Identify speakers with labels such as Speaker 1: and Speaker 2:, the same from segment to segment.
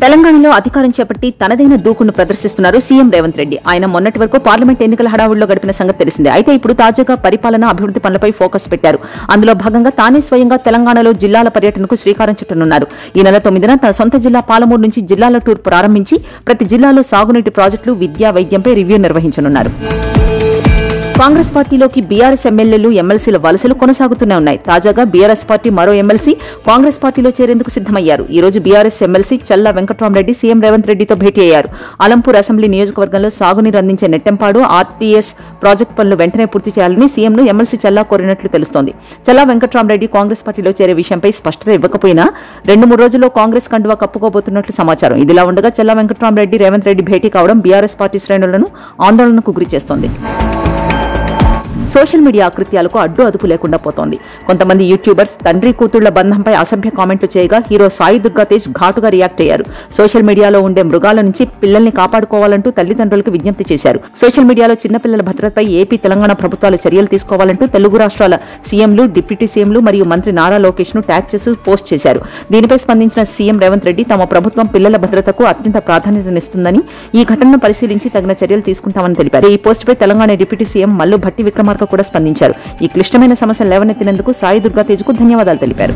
Speaker 1: తెలంగాణలో అధికారం చేపట్టి తనదైన దూకును ప్రదర్శిస్తున్నారు సీఎం రేవంత్ రెడ్డి. ఆయన మొన్నటి వరకు పార్లమెంట్ ఎన్నికల హడావుల్లో గడిపిన సంగతి తెలిసిందే. అయితే ఇప్పుడు తాజాగా పరిపాలన అభివృద్ధి పనులపై ఫోకస్ పెట్టారు. అందులో భాగంగా తానే స్వయంగా తెలంగాణలో జిల్లాల పర్యటనకు శ్రీకారం చుట్టనున్నారు. ఈ నెల 9న తన సొంత జిల్లా పాలమూరు నుంచి జిల్లాల టూర్ ప్రారంభించి ప్రతి జిల్లాలో సాగునీటి ప్రాజెక్టులు, విద్యా, వైద్యంపై రివ్యూ నిర్వహించనున్నారు. కాంగ్రెస్ పార్టీలోకి బీఆర్ఎస్ ఎమ్మెల్యేలు, ఎమ్మెల్సీల వలసలు కొనసాగుతూనే ఉన్నాయి. తాజాగా బీఆర్ఎస్ పార్టీ మరో ఎమ్మెల్సీ కాంగ్రెస్ పార్టీలో చేరేందుకు సిద్దమయ్యారు. ఈ రోజు బీఆర్ఎస్ ఎమ్మెల్సీ చల్లా వెంకట్రామరెడ్డి సీఎం రేవంత్ రెడ్డితో భేటీ అయ్యారు. అలంపూర్ అసెంబ్లీ నియోజకవర్గంలో సాగునీరు అందించే నెట్టెంపాడు ఆర్టీఎస్ ప్రాజెక్టు పనులు వెంటనే పూర్తి చేయాలని సీఎంను ఎమ్మెల్సీ చల్లా కోరినట్లు తెలుస్తోంది. చల్లా వెంకట్రామరెడ్డి కాంగ్రెస్ పార్టీలో చేరే విషయంపై స్పష్టత ఇవ్వకపోయినా 2-3 రోజుల్లో కాంగ్రెస్ కండువా కప్పుకోబోతున్నట్లు సమాచారం. ఇదిలా ఉండగా చల్లా వెంకట్రామరెడ్డి రేవంత్ రెడ్డి భేటీ కావడం బీఆర్ఎస్ పార్టీ శ్రేణులను ఆందోళనకు గురిచేస్తోంది. సోషల్ మీడియా అకృత్యాలకు అడ్డు అదుపు లేకుండా పోతోంది. కొంతమంది యూట్యూబర్స్ తండ్రి కూతుళ్ల బంధంపై అసభ్య కామెంట్లు చేయగా హీరో సాయి దుర్గాతేజ్ ఘాటుగా రియాక్ట్ అయ్యారు. సోషల్ మీడియాలో ఉండే మృగాల నుంచి పిల్లల్ని కాపాడుకోవాలంటూ తల్లిదండ్రులకు విజ్ఞప్తి చేశారు. సోషల్ మీడియాలో చిన్నపిల్లల భద్రతపై ఏపీ, తెలంగాణ ప్రభుత్వాలు చర్యలు తీసుకోవాలంటూ తెలుగు రాష్ట్రాల సీఎంలు, డిప్యూటీ సీఎంలు మరియు మంత్రి నారా లోకేష్ ను ట్యాగ్ చేసి పోస్ట్ చేశారు. దీనిపై స్పందించిన సీఎం రేవంత్ రెడ్డి తమ ప్రభుత్వం పిల్లల భద్రతకు అత్యంత ప్రాధాన్యతనిస్తుందని, ఈ ఘటనను పరిశీలించి తగిన చర్యలు తీసుకుంటామని తెలిపారు. ఈ పోస్టుపై తెలంగాణ డిప్యూటీ సీఎం మల్లు భట్టి విక్రమార్క కూడా స్పందించారు. ఈ క్లిష్టమైన సమస్యను లేవనెత్తినందుకు సాయి దుర్గాతేజ్కు ధన్యవాదాలు తెలిపారు.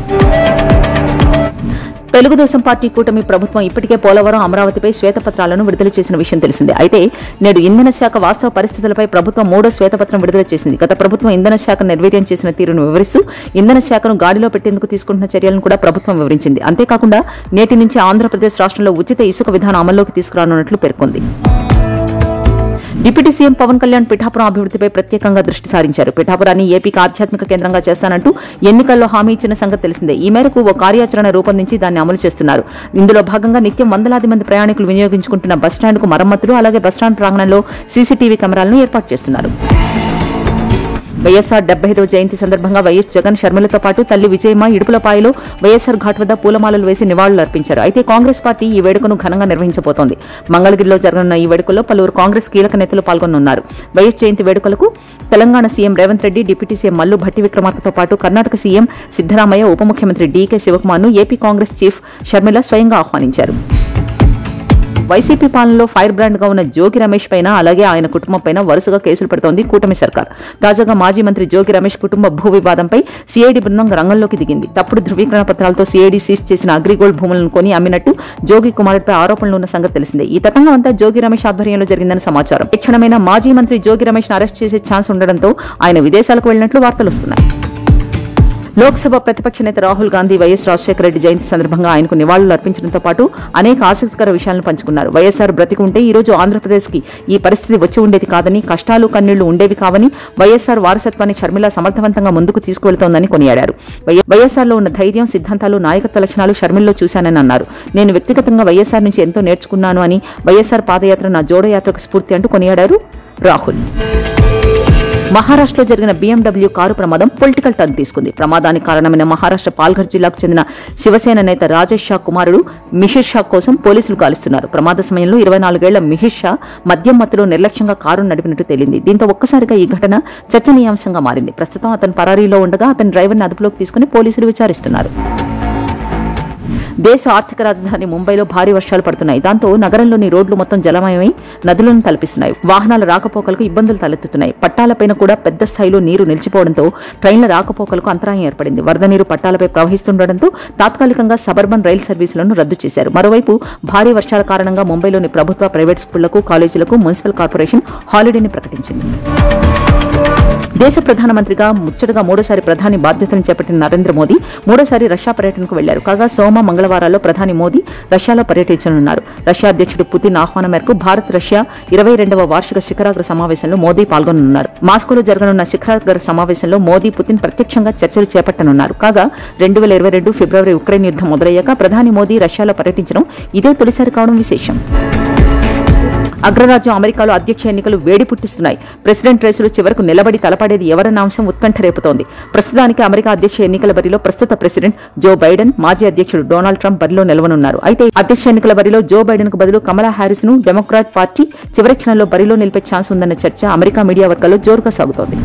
Speaker 1: తెలుగుదేశం పార్టీ కూటమి ప్రభుత్వం ఇప్పటికే పోలవరం, అమరావతిపై శ్వేతపత్రాలను విడుదల చేసిన విషయం తెలిసిందే. అయితే నేడు ఇంధన శాఖ వాస్తవ పరిస్థితులపై ప్రభుత్వం 3వ శ్వేతపత్రం విడుదల చేసింది. గత ప్రభుత్వం ఇంధన శాఖను నిర్వీర్యం చేసిన తీరును వివరిస్తూ ఇంధన శాఖను గాడిలో పెట్టేందుకు తీసుకుంటున్న చర్యలను కూడా ప్రభుత్వం వివరించింది. అంతేకాకుండా నేటి నుంచి ఆంధ్రప్రదేశ్ రాష్ట్రంలో ఉచిత ఇసుక విధానం అమల్లోకి తీసుకురానున్నట్లు పేర్కొంది. డిప్యూటీ సీఎం పవన్ కళ్యాణ్ పిఠాపురం అభివృద్ధిపై ప్రత్యేకంగా దృష్టి సారించారు. పిఠాపురాన్ని ఏపీకి ఆధ్యాత్మిక కేంద్రంగా చేస్తానంటూ ఎన్నికల్లో హామీ ఇచ్చిన సంగతి తెలిసిందే. ఈ మేరకు ఓ కార్యాచరణ రూపొందించి దాన్ని అమలు చేస్తున్నారు. ఇందులో భాగంగా నిత్యం వందలాది మంది ప్రయాణికులు వినియోగించుకుంటున్న బస్టాండ్కు మరమ్మతులు, అలాగే బస్టాండ్ ప్రాంగణంలో సీసీటీవీ కెమెరాలను ఏర్పాటు చేస్తున్నారు. వైఎస్ఆర్ 75వ జయంతి సందర్భంగా వైఎస్ జగన్, షర్మిలతో పాటు తల్లి విజయమ్మ ఇడుపులపాయలో వైఎస్ఆర్ ఘాట్ వద్ద పూలమాలలు వేసి నివాళులు అర్పించారు. అయితే కాంగ్రెస్ పార్టీ ఈ వేడుకను ఘనంగా నిర్వహించబోతోంది. మంగళగిరిలో జరగనున్న ఈ వేడుకల్లో పలువురు కాంగ్రెస్ కీలక నేతలు పాల్గొనున్నారు. వైఎస్ జయంతి వేడుకలకు Telangana CM Revanth Reddy, deputy CM Mallu Bhatti విక్రమార్కతో పాటు కర్ణాటక సీఎం సిద్దరామయ్య, ఉప ముఖ్యమంత్రి డీకే శివకుమార్ను ఏపీ కాంగ్రెస్ చీఫ్ షర్మిల స్వయంగా ఆహ్వానించారు. వైసీపీ పాలనలో ఫైర్ బ్రాండ్ గా ఉన్న జోగి రమేష్ పైన, అలాగే ఆయన కుటుంబం పైన వరుసగా కేసులు పెడుతోంది కూటమి సర్కార్. తాజాగా మాజీ మంత్రి జోగి రమేష్ కుటుంబ భూ వివాదంపై సిఐడి బృందం రంగంలోకి దిగింది. తప్పుడు ధృవీకరణ పత్రాలతో సిఐడి సీజ్ చేసిన అగ్రిగోల్డ్ భూములను కొని అమ్మినట్టు జోగి కుమారుడిపై ఆరోపణలు ఉన్న సంగతి తెలిసిందే. ఈ తతంగం అంతా జోగి రమేష్ ఆధ్వర్యంలో జరిగిందని సమాచారం. తక్షణమైన మాజీ మంత్రి జోగి రమేష్ అరెస్ట్ చేసే ఛాన్స్ ఉండడంతో ఆయన విదేశాలకు వెళ్లినట్లు వార్తలు వస్తున్నాయి. లోక్సభ ప్రతిపక్ష నేత రాహుల్ గాంధీ వైఎస్ రాజశేఖర రెడ్డి జయంతి సందర్భంగా ఆయనకు నివాళులు అర్పించడంతో పాటు అనేక ఆసక్తికర విషయాలను పంచుకున్నారు. వైఎస్ఆర్ బ్రతికి ఉంటే ఈ రోజు ఆంధ్రప్రదేశ్కి ఈ పరిస్థితి వచ్చి ఉండేది కాదని, కష్టాలు కన్నీళ్లు ఉండేవి కావని, వైఎస్ఆర్ వారసత్వాన్ని షర్మిల సమర్థవంతంగా ముందుకు తీసుకువెళ్తోందని కొనియాడారు. వైఎస్ఆర్లో ఉన్న ధైర్యం, సిద్ధాంతాలు, నాయకత్వ లక్షణాలు షర్మిల్లో చూశానని అన్నారు. నేను వ్యక్తిగతంగా వైఎస్ఆర్ నుంచి ఎంతో నేర్చుకున్నాను అని, వైఎస్ఆర్ పాదయాత్ర నా జోడయాత్రకు స్ఫూర్తి అంటూ కొనియాడారు రాహుల్. మహారాష్ట్రలో జరిగిన BMW కారు ప్రమాదం పొలిటికల్ టర్న్ తీసుకుంది. ప్రమాదానికి కారణమైన మహారాష్ట్ర పాల్ఘర్ జిల్లాకు చెందిన శివసేన నేత రాజేష్ షా కుమారుడు మిహిర్ షా కోసం పోలీసులు గాలిస్తున్నారు. ప్రమాద సమయంలో 24 ఏళ్ల మిహిర్ షా మద్యం మత్తులో నిర్లక్ష్యంగా కారు నడిపినట్టు తేలింది. దీంతో ఒక్కసారిగా ఈ ఘటన చర్చనీయాంశంగా మారింది. ప్రస్తుతం అతను పరారీలో ఉండగా అతని డ్రైవర్ని అదుపులోకి తీసుకుని పోలీసులు విచారిస్తున్నారు. దేశ ఆర్థిక రాజధాని ముంబైలో భారీ వర్షాలు పడుతున్నాయి. దాంతో నగరంలోని రోడ్లు మొత్తం జలమయమై నదులను తలపిస్తున్నాయి. వాహనాల రాకపోకలకు ఇబ్బందులు తలెత్తుతున్నాయి. పట్టాలపైన కూడా పెద్ద స్థాయిలో నీరు నిలిచిపోవడంతో ట్రైన్ల రాకపోకలకు అంతరాయం ఏర్పడింది. వరద నీరు పట్టాలపై ప్రవహిస్తుండటంతో తాత్కాలికంగా సబర్బన్ రైలు సర్వీసులను రద్దు చేశారు. మరోవైపు భారీ వర్షాల కారణంగా ముంబైలోని ప్రభుత్వ, ప్రైవేట్ స్కూళ్లకు, కాలేజీలకు మున్సిపల్ కార్పొరేషన్ హాలిడేని ప్రకటించింది. దేశ ప్రధానమంత్రిగా ముచ్చటగా 3సారి ప్రధాని బాధ్యతలను చేపట్టిన నరేంద్ర మోదీ 3సారి రష్యా పర్యటనకు వెళ్లారు. కాగా సోమ, మంగళవారాల్లో ప్రధాని మోదీ రష్యాలో పర్యటించనున్నారు. రష్యా అధ్యక్షుడు పుతిన్ ఆహ్వానం మేరకు భారత్ రష్యా 22వ వార్షిక శిఖరాగ్ర సమావేశంలో మోదీ పాల్గొననున్నారు. మాస్కోలో జరగనున్న శిఖరాగ్ర సమావేశంలో మోదీ, పుతిన్ ప్రత్యక్షంగా చర్చలు చేపట్టనున్నారు. కాగా 2022 ఫిబ్రవరి ఉక్రెయిన్ యుద్ధం మొదలయ్యాక ప్రధాని మోదీ రష్యాలో పర్యటించడం ఇదే తొలిసారి కావడం విశేషం. అగ్రరాజ్యం అమెరికాలో అధ్యక్ష ఎన్నికలు వేడి పుట్టిస్తున్నాయి. ప్రెసిడెంట్ రేసులో చివరకు నిలబడి తలపడేది ఎవరన్న అంశం ఉత్కంఠ రేపుతోంది. ప్రస్తుతానికి అమెరికా అధ్యక్ష ఎన్నికల బరిలో ప్రస్తుత ప్రెసిడెంట్ జో బైడెన్, మాజీ అధ్యక్షుడు డొనాల్డ్ ట్రంప్ బరిలో నిలవనున్నారు. అయితే అధ్యక్ష ఎన్నికల బరిలో జో బైడెన్ కు బదులు కమలా హ్యారిస్ ను డెమోక్రాట్ పార్టీ చివరి క్షణంలో బరిలో నిలిపే ఛాన్స్ ఉందన్న చర్చ అమెరికా మీడియా వర్గాల్లో జోరుగా సాగుతోంది.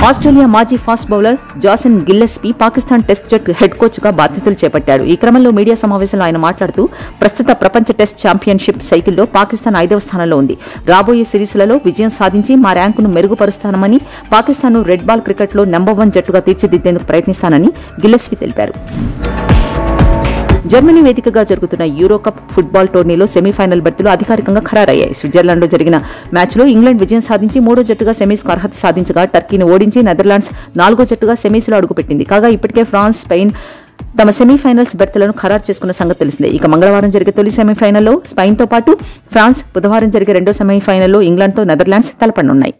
Speaker 1: ఆస్ట్రేలియా మాజీ fast bowler Jason Gillespie Pakistan test జట్టు హెడ్ కోచ్ గా బాధ్యతలు చేపట్టాడు. ఈ క్రమంలో మీడియా సమావేశంలో ఆయన మాట్లాడుతూ ప్రస్తుత ప్రపంచ టెస్ట్ ఛాంపియన్షిప్ సైకిల్లో పాకిస్తాన్ 5వ స్థానంలో ఉంది. రాబోయే సిరీస్లలో విజయం సాధించి మా ర్యాంకును మెరుగుపరుస్తానని, పాకిస్తాన్ను రెడ్ బాల్ క్రికెట్లో నెంబర్ 1 జట్టుగా తీర్చిదిద్దేందుకు ప్రయత్నిస్తానని గిల్లెస్పీ తెలిపారు. జర్మనీ వేదికగా జరుగుతున్న యూరోకప్ ఫుట్బాల్ టోర్నీలో సెమీఫైనల్ బెర్తులు అధికారికంగా ఖరారయ్యాయి. స్విట్జర్లాండ్లో జరిగిన మ్యాచ్లో ఇంగ్లాండ్ విజయం సాధించి 3వ జట్టుగా సెమీస్కు అర్హత సాధించగా, టర్కీని ఓడించి నెదర్లాండ్స్ 4వ జట్టుగా సెమీస్లో అడుగుపెట్టింది. కాగా ఇప్పటికే ఫ్రాన్స్, స్పెయిన్ తమ సెమీఫైనల్స్ బెర్తులను ఖరారు చేసుకున్న సంగతి తెలిసిందే. ఇక మంగళవారం జరిగే తొలి సెమీఫైనల్లో స్పెయిన్తో పాటు ఫ్రాన్స్, బుధవారం జరిగే రెండో సెమీఫైనల్లో ఇంగ్లాండ్తో నెదర్లాండ్స్ తలపడనున్నాయి.